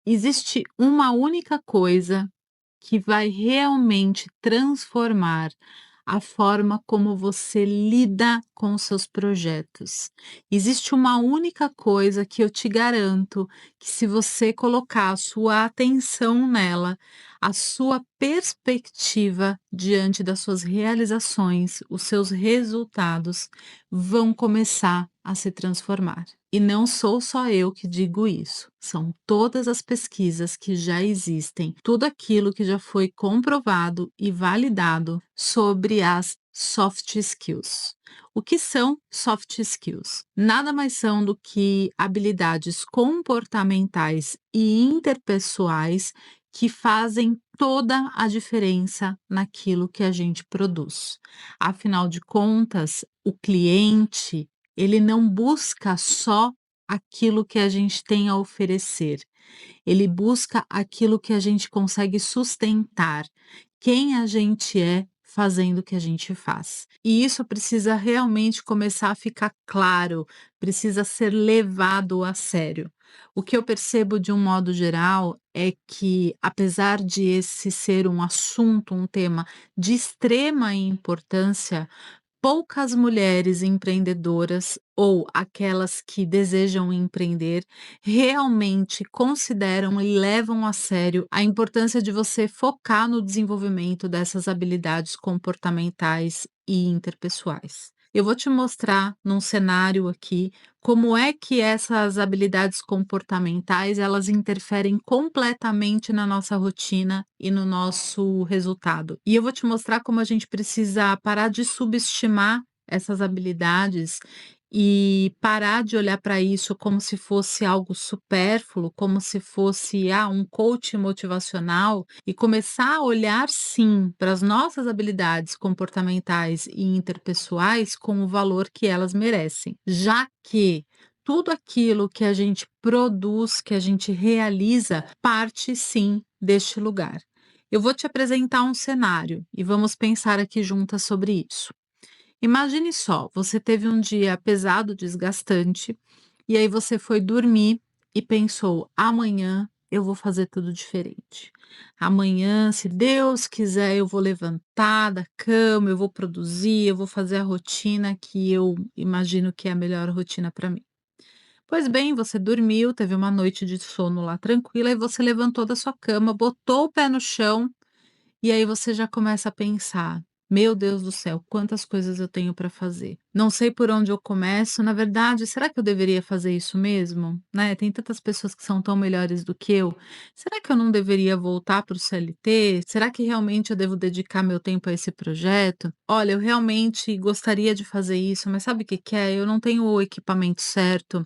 Existe uma única coisa que vai realmente transformar a forma como você lida com os seus projetos. Existe uma única coisa que eu te garanto que, se você colocar a sua atenção nela, a sua perspectiva diante das suas realizações, os seus resultados vão começar a se transformar. E não sou só eu que digo isso, são todas as pesquisas que já existem, tudo aquilo que já foi comprovado e validado sobre as soft skills. O que são soft skills? Nada mais são do que habilidades comportamentais e interpessoais que fazem toda a diferença naquilo que a gente produz. Afinal de contas, o cliente, ele não busca só aquilo que a gente tem a oferecer, ele busca aquilo que a gente consegue sustentar, quem a gente é fazendo o que a gente faz. E isso precisa realmente começar a ficar claro, precisa ser levado a sério. O que eu percebo de um modo geral é que, apesar de esse ser um assunto, um tema de extrema importância, poucas mulheres empreendedoras ou aquelas que desejam empreender realmente consideram e levam a sério a importância de você focar no desenvolvimento dessas habilidades comportamentais e interpessoais. Eu vou te mostrar num cenário aqui como é que essas habilidades comportamentais elas interferem completamente na nossa rotina e no nosso resultado. E eu vou te mostrar como a gente precisa parar de subestimar essas habilidades e parar de olhar para isso como se fosse algo supérfluo, como se fosse um coach motivacional, e começar a olhar sim para as nossas habilidades comportamentais e interpessoais com o valor que elas merecem, já que tudo aquilo que a gente produz, que a gente realiza, parte sim deste lugar. Eu vou te apresentar um cenário e vamos pensar aqui juntas sobre isso. Imagine só, você teve um dia pesado, desgastante, e aí você foi dormir e pensou: amanhã eu vou fazer tudo diferente. Amanhã, se Deus quiser, eu vou levantar da cama, eu vou produzir, eu vou fazer a rotina que eu imagino que é a melhor rotina para mim. Pois bem, você dormiu, teve uma noite de sono lá tranquila e você levantou da sua cama, botou o pé no chão e aí você já começa a pensar: "Meu Deus do céu, quantas coisas eu tenho para fazer. Não sei por onde eu começo, na verdade, será que eu deveria fazer isso mesmo? Né, tem tantas pessoas que são tão melhores do que eu. Será que eu não deveria voltar para o CLT? Será que realmente eu devo dedicar meu tempo a esse projeto? Olha, eu realmente gostaria de fazer isso, mas sabe o que que é? Eu não tenho o equipamento certo.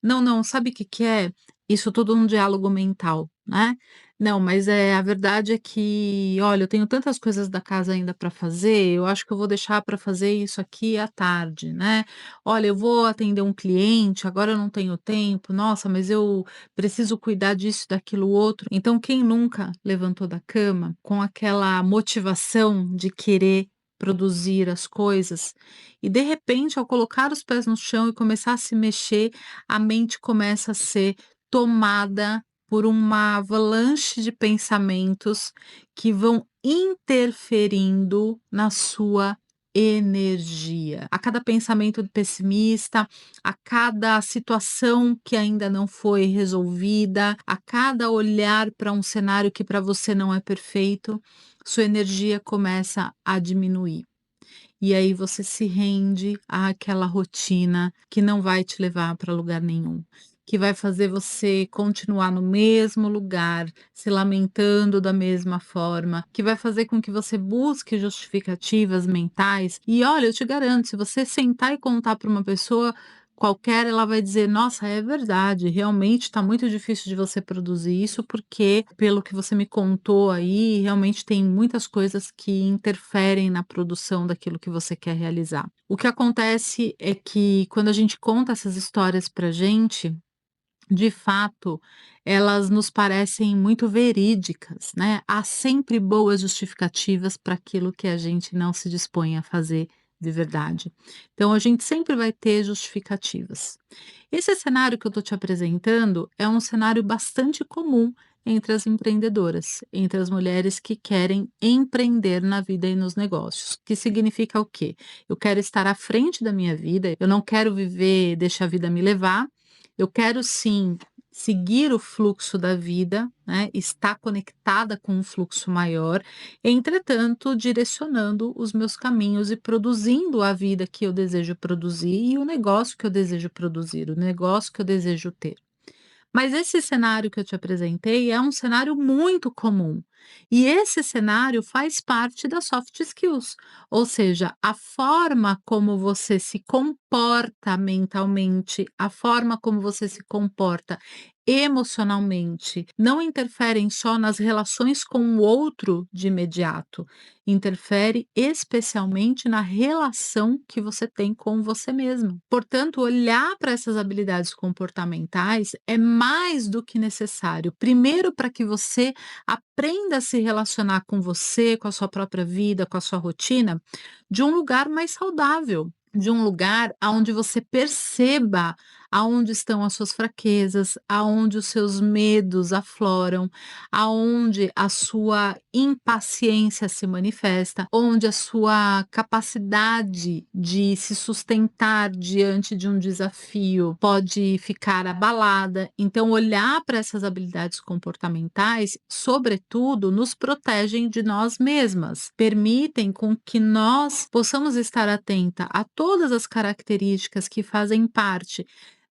Não, não, sabe o que que é? Isso tudo um diálogo mental, né. Não, mas, a verdade é que, olha, eu tenho tantas coisas da casa ainda para fazer, eu acho que eu vou deixar para fazer isso aqui à tarde, né. Olha, eu vou atender um cliente, agora eu não tenho tempo, nossa, mas eu preciso cuidar disso, daquilo, outro. Então quem nunca levantou da cama com aquela motivação de querer produzir as coisas, e de repente, ao colocar os pés no chão e começar a se mexer, a mente começa a ser tomada por uma avalanche de pensamentos que vão interferindo na sua energia. A cada pensamento pessimista, a cada situação que ainda não foi resolvida, a cada olhar para um cenário que para você não é perfeito, sua energia começa a diminuir. E aí você se rende àquela rotina que não vai te levar para lugar nenhum, que vai fazer você continuar no mesmo lugar, se lamentando da mesma forma, que vai fazer com que você busque justificativas mentais. E olha, eu te garanto, se você sentar e contar para uma pessoa qualquer, ela vai dizer: "Nossa, é verdade, realmente está muito difícil de você produzir isso, porque pelo que você me contou aí, realmente tem muitas coisas que interferem na produção daquilo que você quer realizar". O que acontece é que quando a gente conta essas histórias pra gente, de fato, elas nos parecem muito verídicas, né. Há sempre boas justificativas para aquilo que a gente não se dispõe a fazer de verdade. Então a gente sempre vai ter justificativas. Esse cenário que eu estou te apresentando é um cenário bastante comum entre as empreendedoras, entre as mulheres que querem empreender na vida e nos negócios. Que significa o quê? Eu quero estar à frente da minha vida, eu não quero viver, deixar a vida me levar, eu quero sim seguir o fluxo da vida, né? Estar conectada com um fluxo maior, entretanto, direcionando os meus caminhos e produzindo a vida que eu desejo produzir e o negócio que eu desejo produzir, o negócio que eu desejo ter. Mas esse cenário que eu te apresentei é um cenário muito comum. E esse cenário faz parte das soft skills, ou seja, a forma como você se comporta mentalmente, a forma como você se comporta emocionalmente, não interferem só nas relações com o outro de imediato, interfere especialmente na relação que você tem com você mesmo. Portanto, olhar para essas habilidades comportamentais é mais do que necessário. Primeiro, para que você aprenda a se relacionar com você, com a sua própria vida, com a sua rotina, de um lugar mais saudável. De um lugar onde você perceba aonde estão as suas fraquezas, aonde os seus medos afloram, aonde a sua impaciência se manifesta, onde a sua capacidade de se sustentar diante de um desafio pode ficar abalada. Então, olhar para essas habilidades comportamentais, sobretudo, nos protegem de nós mesmas, permitem com que nós possamos estar atenta a todas as características que fazem parte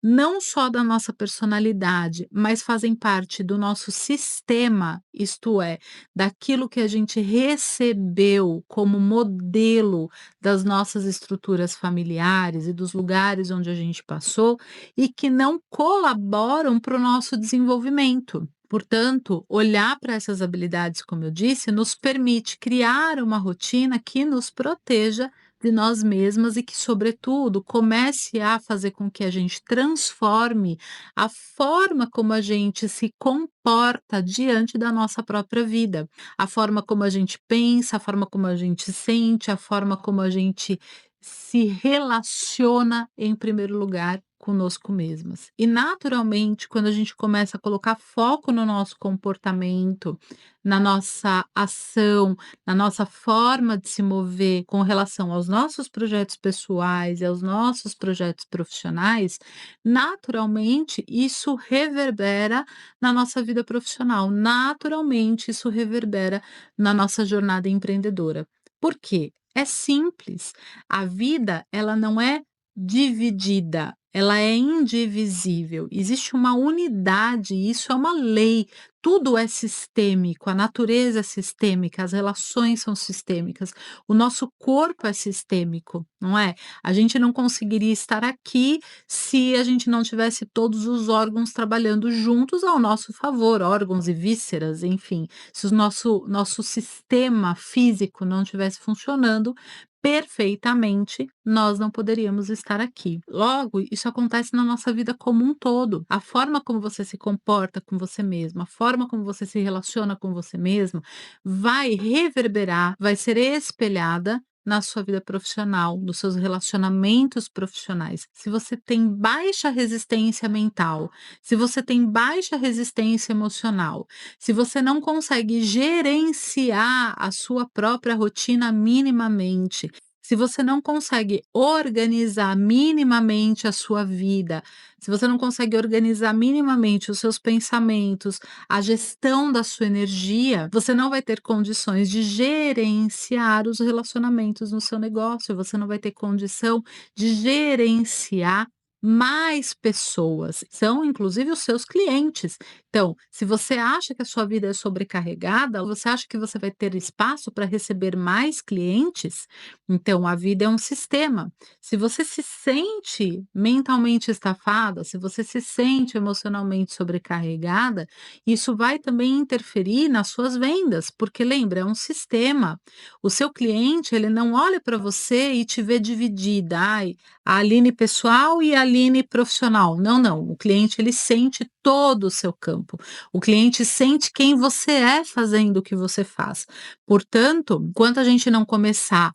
não só da nossa personalidade, mas fazem parte do nosso sistema, isto é, daquilo que a gente recebeu como modelo das nossas estruturas familiares e dos lugares onde a gente passou e que não colaboram para o nosso desenvolvimento. Portanto, olhar para essas habilidades, como eu disse, nos permite criar uma rotina que nos proteja de nós mesmas e que, sobretudo, comece a fazer com que a gente transforme a forma como a gente se comporta diante da nossa própria vida, a forma como a gente pensa, a forma como a gente sente, a forma como a gente se relaciona, em primeiro lugar, conosco mesmas. E, naturalmente, quando a gente começa a colocar foco no nosso comportamento, na nossa ação, na nossa forma de se mover com relação aos nossos projetos pessoais e aos nossos projetos profissionais, naturalmente isso reverbera na nossa vida profissional, naturalmente isso reverbera na nossa jornada empreendedora. Por quê? É simples. A vida, ela não é dividida, ela é indivisível. Existe uma unidade, isso é uma lei. Tudo é sistêmico, a natureza é sistêmica, as relações são sistêmicas, o nosso corpo é sistêmico, não é? A gente não conseguiria estar aqui se a gente não tivesse todos os órgãos trabalhando juntos ao nosso favor, órgãos e vísceras, enfim. Se o nosso sistema físico não estivesse funcionando perfeitamente, nós não poderíamos estar aqui. Logo, isso acontece na nossa vida como um todo. A forma como você se comporta com você mesmo, a forma como você se relaciona com você mesmo, vai reverberar, vai ser espelhada na sua vida profissional, nos seus relacionamentos profissionais. Se você tem baixa resistência mental, se você tem baixa resistência emocional, se você não consegue gerenciar a sua própria rotina minimamente, se você não consegue organizar minimamente a sua vida, se você não consegue organizar minimamente os seus pensamentos, a gestão da sua energia, você não vai ter condições de gerenciar os relacionamentos no seu negócio, você não vai ter condição de gerenciar mais pessoas, são inclusive os seus clientes. Então, se você acha que a sua vida é sobrecarregada, você acha que você vai ter espaço para receber mais clientes? Então, a vida é um sistema. Se você se sente mentalmente estafada, se você se sente emocionalmente sobrecarregada, isso vai também interferir nas suas vendas, porque lembra, é um sistema. O seu cliente, ele não olha para você e te vê dividida, ai, a Aline pessoal e a Aline profissional. Não, não. O cliente ele sente todo o seu campo. O cliente sente quem você é fazendo o que você faz. Portanto, enquanto a gente não começar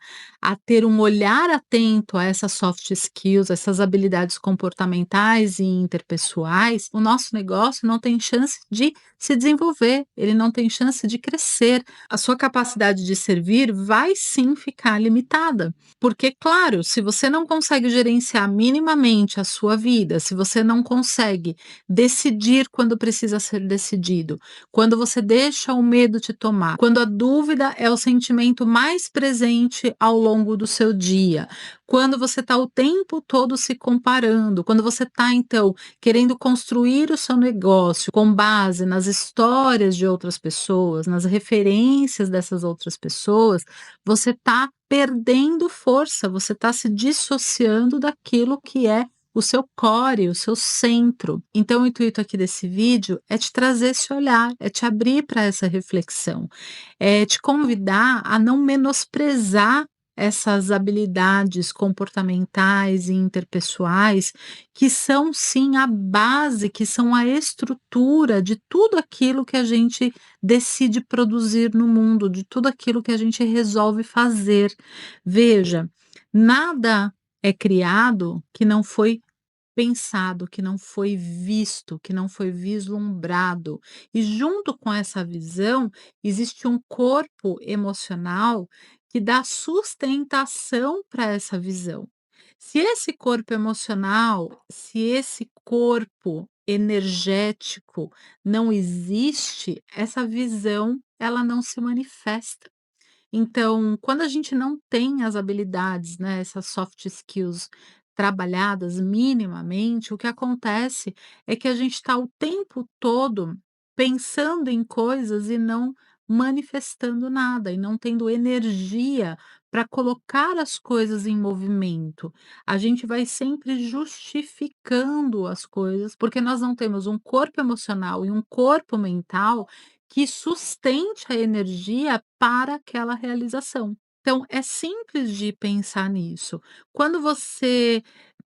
a ter um olhar atento a essas soft skills, essas habilidades comportamentais e interpessoais, o nosso negócio não tem chance de se desenvolver, ele não tem chance de crescer. A sua capacidade de servir vai sim ficar limitada. Porque, claro, se você não consegue gerenciar minimamente a sua vida, se você não consegue decidir quando precisa ser decidido, quando você deixa o medo te tomar, quando a dúvida é o sentimento mais presente ao longo do seu dia, quando você está o tempo todo se comparando, quando você está, então, querendo construir o seu negócio com base nas histórias de outras pessoas, nas referências dessas outras pessoas, você está perdendo força, você está se dissociando daquilo que é o seu core, o seu centro. Então, o intuito aqui desse vídeo é te trazer esse olhar, é te abrir para essa reflexão, é te convidar a não menosprezar essas habilidades comportamentais e interpessoais, que são sim a base, que são a estrutura de tudo aquilo que a gente decide produzir no mundo, de tudo aquilo que a gente resolve fazer. Veja, nada é criado que não foi pensado, que não foi visto, que não foi vislumbrado. E junto com essa visão, existe um corpo emocional que dá sustentação para essa visão. Se esse corpo emocional, se esse corpo energético não existe, essa visão ela não se manifesta. Então, quando a gente não tem as habilidades, né, essas soft skills trabalhadas minimamente, o que acontece é que a gente está o tempo todo pensando em coisas e não manifestando nada, e não tendo energia para colocar as coisas em movimento. A gente vai sempre justificando as coisas, porque nós não temos um corpo emocional e um corpo mental que sustente a energia para aquela realização. Então, é simples de pensar nisso. Quando você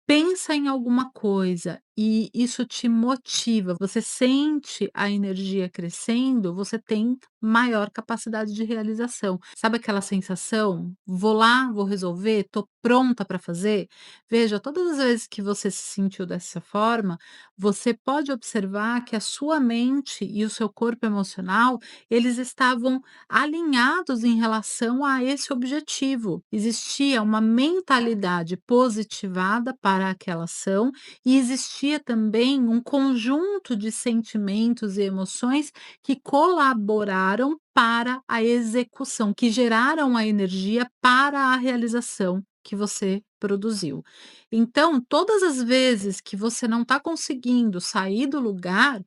pensa em alguma coisa e isso te motiva, você sente a energia crescendo, você tem maior capacidade de realização. Sabe aquela sensação? Vou lá, vou resolver, estou pronta para fazer? Veja, todas as vezes que você se sentiu dessa forma, você pode observar que a sua mente e o seu corpo emocional, eles estavam alinhados em relação a esse objetivo. Existia uma mentalidade positivada para aquela ação e existia também um conjunto de sentimentos e emoções que colaboraram para a execução, que geraram a energia para a realização que você produziu. Então, todas as vezes que você não está conseguindo sair do lugar,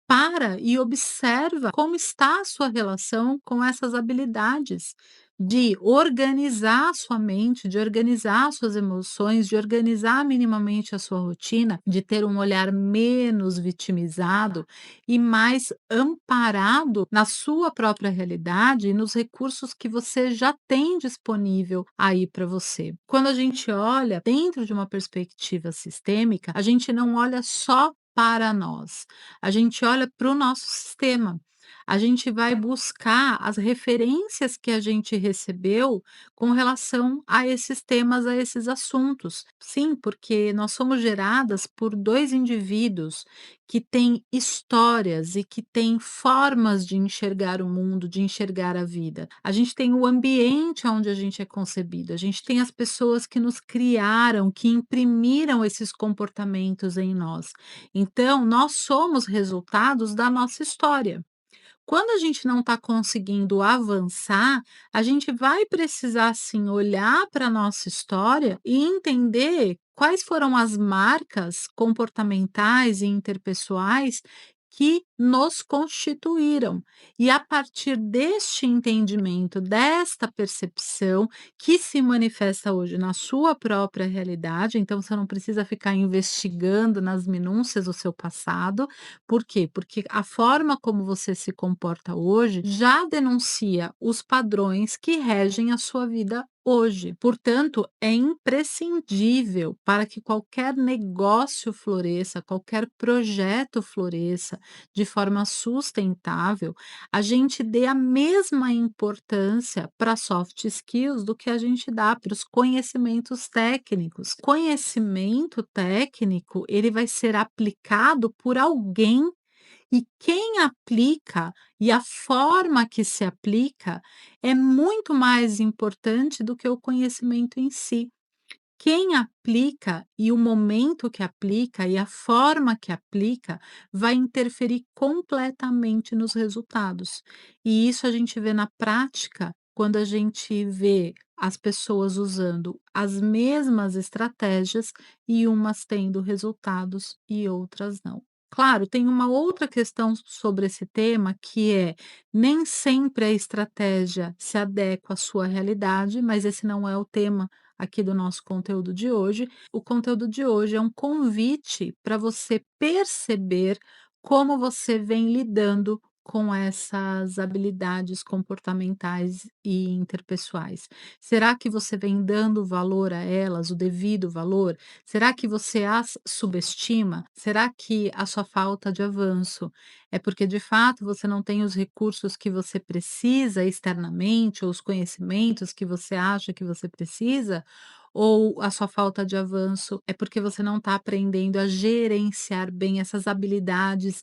para e observa como está a sua relação com essas habilidades de organizar a sua mente, de organizar suas emoções, de organizar minimamente a sua rotina, de ter um olhar menos vitimizado e mais amparado na sua própria realidade e nos recursos que você já tem disponível aí para você. Quando a gente olha dentro de uma perspectiva sistêmica, a gente não olha só para nós, a gente olha para o nosso sistema. A gente vai buscar as referências que a gente recebeu com relação a esses temas, a esses assuntos. Sim, porque nós somos geradas por 2 indivíduos que têm histórias e que têm formas de enxergar o mundo, de enxergar a vida. A gente tem o ambiente onde a gente é concebido, a gente tem as pessoas que nos criaram, que imprimiram esses comportamentos em nós. Então, nós somos resultados da nossa história. Quando a gente não está conseguindo avançar, a gente vai precisar sim olhar para a nossa história e entender quais foram as marcas comportamentais e interpessoais que nos constituíram. E a partir deste entendimento, desta percepção, que se manifesta hoje na sua própria realidade, então você não precisa ficar investigando nas minúcias o seu passado. Por quê? Porque a forma como você se comporta hoje já denuncia os padrões que regem a sua vida hoje. Portanto, é imprescindível para que qualquer negócio floresça, qualquer projeto floresça de forma sustentável, a gente dê a mesma importância para soft skills do que a gente dá para os conhecimentos técnicos. Conhecimento técnico, ele vai ser aplicado por alguém e quem aplica e a forma que se aplica é muito mais importante do que o conhecimento em si. Quem aplica e o momento que aplica e a forma que aplica vai interferir completamente nos resultados. E isso a gente vê na prática quando a gente vê as pessoas usando as mesmas estratégias e umas tendo resultados e outras não. Claro, tem uma outra questão sobre esse tema que é nem sempre a estratégia se adequa à sua realidade, mas esse não é o tema aqui do nosso conteúdo de hoje. O conteúdo de hoje é um convite para você perceber como você vem lidando com essas habilidades comportamentais e interpessoais. Será que você vem dando valor a elas, o devido valor? Será que você as subestima? Será que a sua falta de avanço é porque de fato você não tem os recursos que você precisa externamente, ou os conhecimentos que você acha que você precisa? Ou a sua falta de avanço é porque você não está aprendendo a gerenciar bem essas habilidades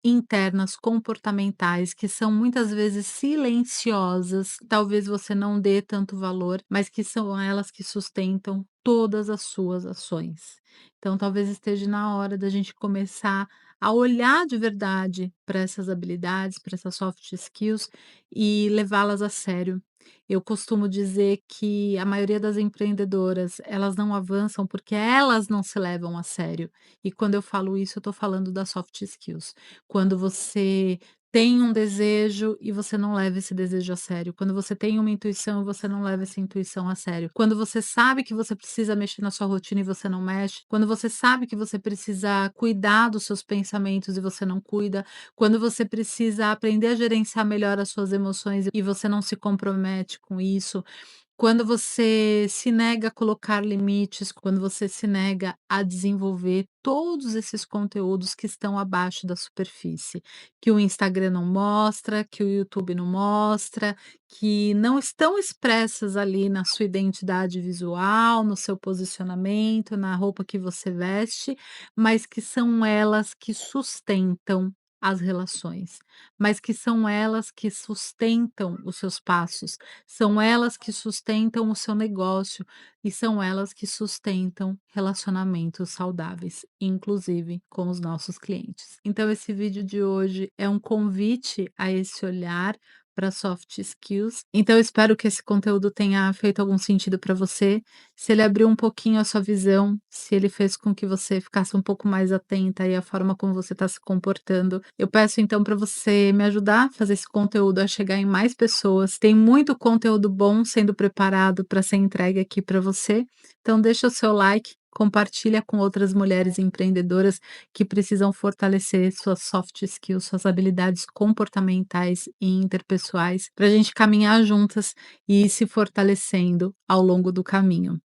internas comportamentais que são muitas vezes silenciosas, talvez você não dê tanto valor, mas que são elas que sustentam todas as suas ações. Então, talvez esteja na hora da gente começar a olhar de verdade para essas habilidades, para essas soft skills e levá-las a sério. Eu costumo dizer que a maioria das empreendedoras, elas não avançam porque elas não se levam a sério. E quando eu falo isso, eu estou falando das soft skills. Quando você tem um desejo e você não leva esse desejo a sério, quando você tem uma intuição e você não leva essa intuição a sério, quando você sabe que você precisa mexer na sua rotina e você não mexe, quando você sabe que você precisa cuidar dos seus pensamentos e você não cuida, quando você precisa aprender a gerenciar melhor as suas emoções e você não se compromete com isso, quando você se nega a colocar limites, quando você se nega a desenvolver todos esses conteúdos que estão abaixo da superfície, que o Instagram não mostra, que o YouTube não mostra, que não estão expressas ali na sua identidade visual, no seu posicionamento, na roupa que você veste, mas que são elas que sustentam as relações, mas que são elas que sustentam os seus passos, são elas que sustentam o seu negócio e são elas que sustentam relacionamentos saudáveis, inclusive com os nossos clientes. Então, esse vídeo de hoje é um convite a esse olhar para soft skills. Então, eu espero que esse conteúdo tenha feito algum sentido para você. Se ele abriu um pouquinho a sua visão, se ele fez com que você ficasse um pouco mais atenta aí à forma como você está se comportando, eu peço então para você me ajudar a fazer esse conteúdo a chegar em mais pessoas. Tem muito conteúdo bom sendo preparado para ser entregue aqui para você. Então deixa o seu like, compartilha com outras mulheres empreendedoras que precisam fortalecer suas soft skills, suas habilidades comportamentais e interpessoais, para a gente caminhar juntas e ir se fortalecendo ao longo do caminho.